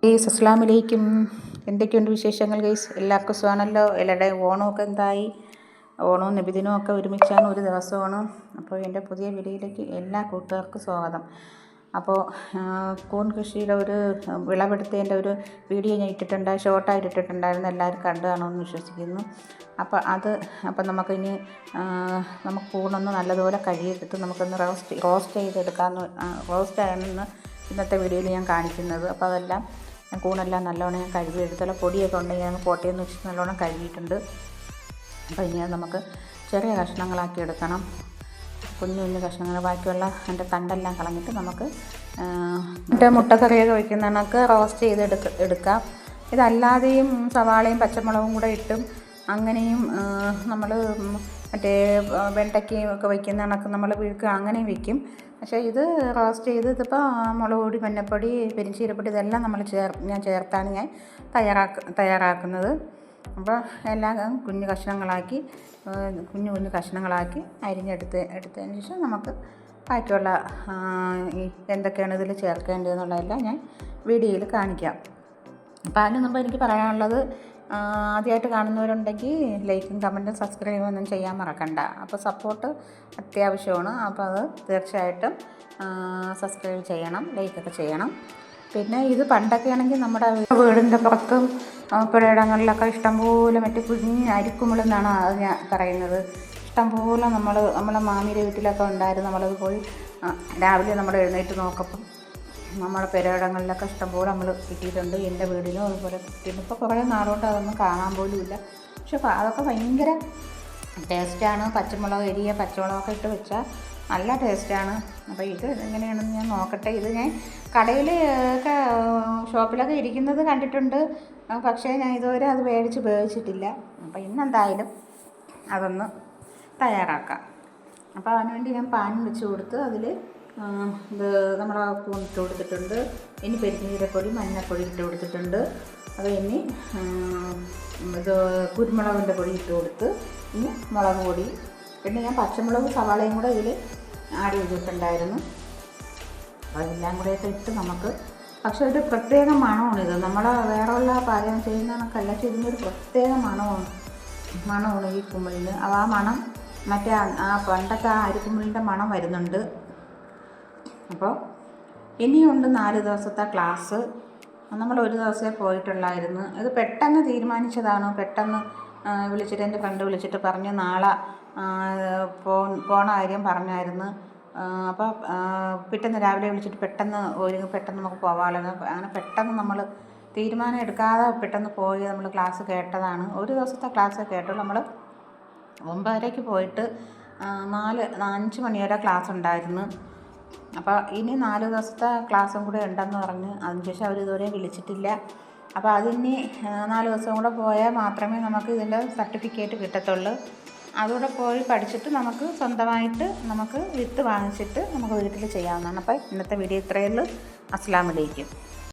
Guys അസ്സലാമലൈക്കും. എന്തൊക്കെയുണ്ട് വിശേഷങ്ങൾ ഗൈസ്? എല്ലാവർക്കും സുഖമാണല്ലോ? എല്ലാവരുടെയും ഓണമൊക്കെ എന്തായി? ഓണവും നബിദിനവും ഒക്കെ ഒരുമിച്ചാണ്, ഒരു ദിവസമാണ്. അപ്പോൾ എൻ്റെ പുതിയ വീഡിയോയിലേക്ക് എല്ലാ കൂട്ടുകാർക്കും സ്വാഗതം. അപ്പോൾ കൂൺ കൃഷിയുടെ ഒരു വിളവെടുത്തതിൻ്റെ ഒരു വീഡിയോ ഞാൻ ഷോർട്ടായിട്ട് ഇട്ടിട്ടുണ്ടായിരുന്നു. എല്ലാവരും കണ്ടു കാണുമെന്ന് വിശ്വസിക്കുന്നു. അപ്പോൾ നമുക്കിനി നമുക്ക് കൂണൊന്ന് നല്ലതുപോലെ കഴുകിയെടുത്ത് നമുക്കൊന്ന് റോസ്റ്റ് ചെയ്തെടുക്കാമെന്ന് റോസ്റ്റാണെന്ന് ഇന്നത്തെ വീഡിയോയിൽ ഞാൻ കാണിക്കുന്നത്. അപ്പോൾ അതെല്ലാം കൂണെല്ലാം നല്ലോണം ഞാൻ കഴുകിയെടുത്തുള്ള പൊടിയൊക്കെ ഉണ്ടെങ്കിൽ ഞാൻ പോട്ടയെന്ന് വെച്ച് നല്ലോണം കഴുകിയിട്ടുണ്ട്. അപ്പോൾ ഇനി നമുക്ക് ചെറിയ കഷ്ണങ്ങളാക്കി എടുക്കണം. കുഞ്ഞു കുഞ്ഞു കഷ്ണങ്ങൾ, ബാക്കിയുള്ള അതിൻ്റെ തണ്ടെല്ലാം കളഞ്ഞിട്ട് നമുക്ക് മുട്ടക്കറിയൊക്കെ വയ്ക്കുന്ന കണക്ക് റോസ്റ്റ് എടുക്കാം. ഇതല്ലാതെയും സവാളയും പച്ചമുളകും കൂടെ ഇട്ടും അങ്ങനെയും നമ്മൾ മറ്റേ വെണ്ടയ്ക്കയും ഒക്കെ വയ്ക്കുന്ന കണക്ക് നമ്മൾ അങ്ങനെയും വയ്ക്കും. പക്ഷേ ഇത് റോസ്റ്റ് ചെയ്ത് ഇതിപ്പോൾ മുളക് പൊടി, മഞ്ഞൾപ്പൊടി, പെരിഞ്ചീരപ്പൊടി ഇതെല്ലാം ഞാൻ ചേർത്താണ് ഞാൻ തയ്യാറാക്കുന്നത്. അപ്പോൾ എല്ലാം കുഞ്ഞു കഷ്ണങ്ങളാക്കി എടുത്തതിന് ശേഷം നമുക്ക് ബാക്കിയുള്ള എന്തൊക്കെയാണ് ഇതിൽ ചേർക്കേണ്ടതെന്നുള്ളതെല്ലാം ഞാൻ വീഡിയോയിൽ കാണിക്കാം. അപ്പോൾ അതിന് മുമ്പ് എനിക്ക് പറയാനുള്ളത്, ആദ്യമായിട്ട് കാണുന്നവരുണ്ടെങ്കിൽ ലൈക്കും കമൻറ്റും സബ്സ്ക്രൈബും ഒന്നും ചെയ്യാൻ മറക്കണ്ട. അപ്പോൾ സപ്പോർട്ട് അത്യാവശ്യമാണ്. അപ്പോൾ അത് തീർച്ചയായിട്ടും സബ്സ്ക്രൈബ് ചെയ്യണം, ലൈക്കൊക്കെ ചെയ്യണം. പിന്നെ ഇത് പണ്ടൊക്കെ ആണെങ്കിൽ നമ്മുടെ വീടിൻ്റെ പുറത്തും പുരയിടങ്ങളിലൊക്കെ ഇഷ്ടംപോലെ മറ്റേ കുഞ്ഞ് അരിക്കുമ്പിളെന്നാണ് അത് ഞാൻ പറയുന്നത്. ഇഷ്ടംപോലെ നമ്മളെ മാമിയുടെ വീട്ടിലൊക്കെ ഉണ്ടായിരുന്നു. നമ്മളത് പോയി രാവിലെ നമ്മൾ എഴുന്നേറ്റ് നോക്കപ്പം നമ്മുടെ പുരയിടങ്ങളിലൊക്കെ ഇഷ്ടംപോലെ നമ്മൾ കിട്ടിയിട്ടുണ്ട്. എൻ്റെ വീടിനും അതുപോലെ കിട്ടിയിട്ടുണ്ട്. ഇപ്പോൾ കുറേ നാളുകൊണ്ട് അതൊന്നും കാണാൻ പോലും ഇല്ല. പക്ഷെ അതൊക്കെ ഭയങ്കര ടേസ്റ്റാണ്. പച്ചമുളകൊക്കെ ഇട്ട് വെച്ചാൽ നല്ല ടേസ്റ്റാണ്. അപ്പോൾ ഇത് എങ്ങനെയാണെന്ന് ഞാൻ നോക്കട്ടെ. ഇത് ഞാൻ കടയിൽ ഒക്കെ ഷോപ്പിലൊക്കെ ഇരിക്കുന്നത് കണ്ടിട്ടുണ്ട്. പക്ഷേ ഞാൻ ഇതുവരെ അത് മേടിച്ച് ഉപയോഗിച്ചിട്ടില്ല. അപ്പോൾ ഇന്നെന്തായാലും അതൊന്ന് തയ്യാറാക്കാം. അപ്പോൾ അതിനുവേണ്ടി ഞാൻ പാൻ വെച്ച് കൊടുത്ത് അതിൽ ഇത് നമ്മുടെ കൂൺ ഇട്ട് കൊടുത്തിട്ടുണ്ട്. ഇനി പെരിഞ്ചീരപ്പൊടി, മഞ്ഞൾപ്പൊടി ഇട്ട് കൊടുത്തിട്ടുണ്ട്. അത് ഇനി ഇത് കുരുമുളകിൻ്റെ പൊടി ഇട്ട് കൊടുത്ത് ഇനി മുളക് പൊടി, പിന്നെ ഞാൻ പച്ചമുളക് സവാളയും കൂടെ ഇതിൽ ആഡ് ചെയ്തിട്ടുണ്ടായിരുന്നു. അതെല്ലാം കൂടെയൊക്കെ ഇട്ട് നമുക്ക്, പക്ഷേ ഒരു പ്രത്യേക മണമാണിത്. നമ്മൾ വേറെയുള്ള പാചകം ചെയ്യുന്നതൊക്കെയല്ല, ഇതിനൊരു പ്രത്യേക മണമാണ് ഈ കുമ്മിളിന്. ആ മണം മറ്റേ പണ്ടത്തെ അരിക്കുമ്മിളിൻ്റെ മണം വരുന്നുണ്ട്. അപ്പോൾ ഇനിയുണ്ട് 4 ദിവസത്തെ ക്ലാസ്. നമ്മൾ ഒരു ദിവസമേ പോയിട്ടുള്ളായിരുന്നു. ഇത് പെട്ടെന്ന് തീരുമാനിച്ചതാണ്. പെട്ടെന്ന് വിളിച്ചിട്ട് എൻ്റെ ഫ്രണ്ട് വിളിച്ചിട്ട് പറഞ്ഞു നാളെ പോണ കാര്യം പറഞ്ഞായിരുന്നു. അപ്പോൾ പിറ്റേന്ന് രാവിലെ വിളിച്ചിട്ട് പെട്ടെന്ന് നമുക്ക് പോകാമല്ലോ. അങ്ങനെ പെട്ടെന്ന് നമ്മൾ തീരുമാനം എടുക്കാതെ പെട്ടെന്ന് പോയി നമ്മൾ ക്ലാസ് കേട്ടതാണ്. ഒരു ദിവസത്തെ ക്ലാസ് കേട്ടുള്ളൂ. നമ്മൾ 9:30 പോയിട്ട് 5 മണി വരെ ക്ലാസ് ഉണ്ടായിരുന്നു. അപ്പോൾ ഇനി 4 ദിവസത്തെ ക്ലാസ്സും കൂടെ ഉണ്ടെന്ന് പറഞ്ഞ് അതിന് ശേഷം അവർ ഇതുവരെ വിളിച്ചിട്ടില്ല. അപ്പോൾ അതിനി 4 ദിവസം കൂടെ പോയാൽ മാത്രമേ നമുക്ക് ഇതിൻ്റെ സർട്ടിഫിക്കറ്റ് കിട്ടത്തുള്ളൂ. അതുകൂടെ പോയി പഠിച്ചിട്ട് നമുക്ക് സ്വന്തമായിട്ട് നമുക്ക് വിത്ത് വാങ്ങിച്ചിട്ട് നമുക്ക് വീട്ടിൽ ചെയ്യാവുന്നതാണ്. അപ്പോൾ ഇന്നത്തെ വീഡിയോ ഇത്രയേ ഉള്ളൂ. അസ്സലാമു അലൈക്കും.